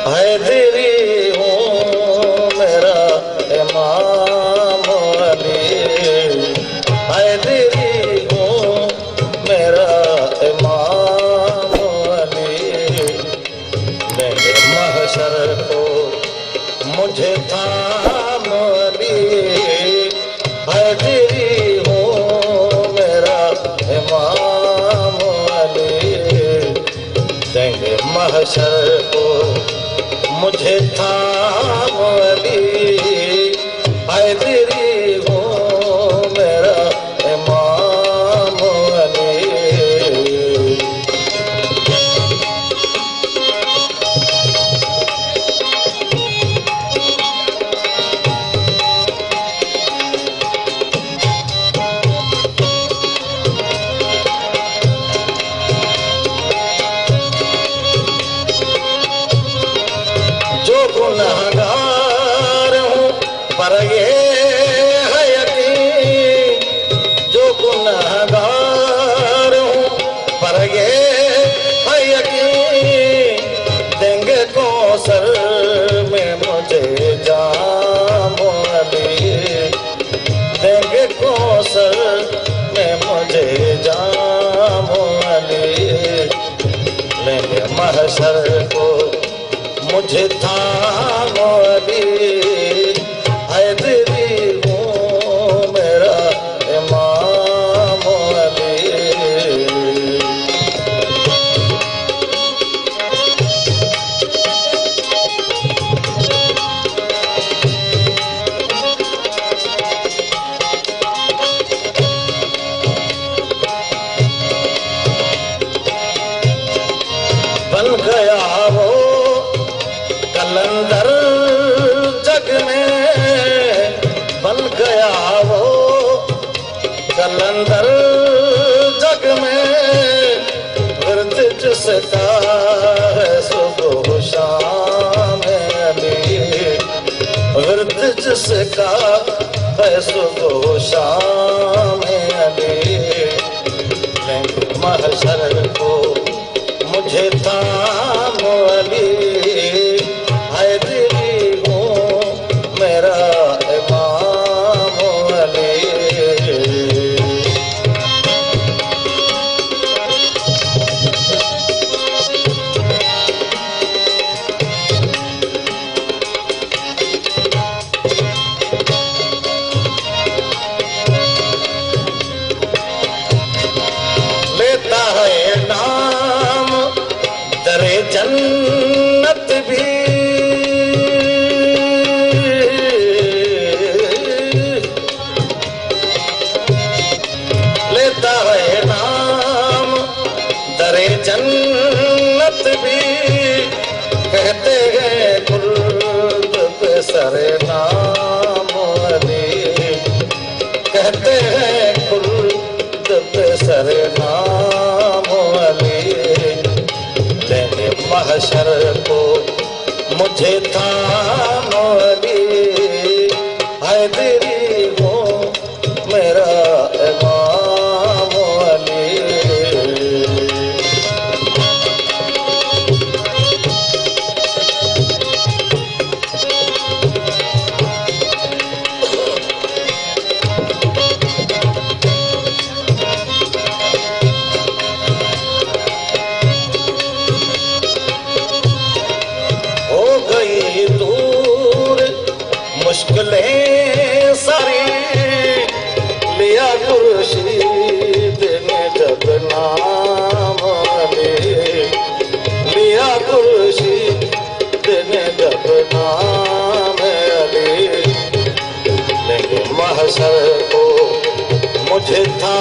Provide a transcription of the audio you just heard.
हैदरी हूँ मेरा इमाम अली, हैदरी हूँ मेरा इमाम अली। मेरे महशर को मुझे थाम अली, हैदरी हूँ मेरा इमाम अली। देंगे महशर को मुझे थाम अली, हैदरी हूँ मेरा इमाम अली। जो गुनहगार हूँ पर ये है यकीन, जो गुनहगार हूँ पर ये है यकीन। देंगे कौसर में मुझे जाम अली, देंगे कौसर में मुझे जाम अली। लेंगे महशर को मुझे थाम अली, हैदरी हूँ मेरा इमाम अली। बन गया वो कलंदर जग में, बन गया वो कलंदर जग में। विरद जिसका है सुबह शाम अली, विरद जिसका है सुबह शाम अली। महशर को मुझे थाम अली, हैदरी हूँ मेरा इमाम अली। लेता है नाम दरे जन्नत भी, लेता है नाम दरे जन्नत भी। कहते हैं खुल्द पे सरे नाम अली, कहते हैं खुल्द पे सरे नाम अली। लेंगे महशर को मुझे थाम अली, हैदरी हूँ मेरा इमाम अली। हो गई दूर मुश्किलें सारी, लिया खुर्शीद ने जब नाम अली, लिया खुर्शीद ने जब नाम अली। लेकिन महशर को मुझे था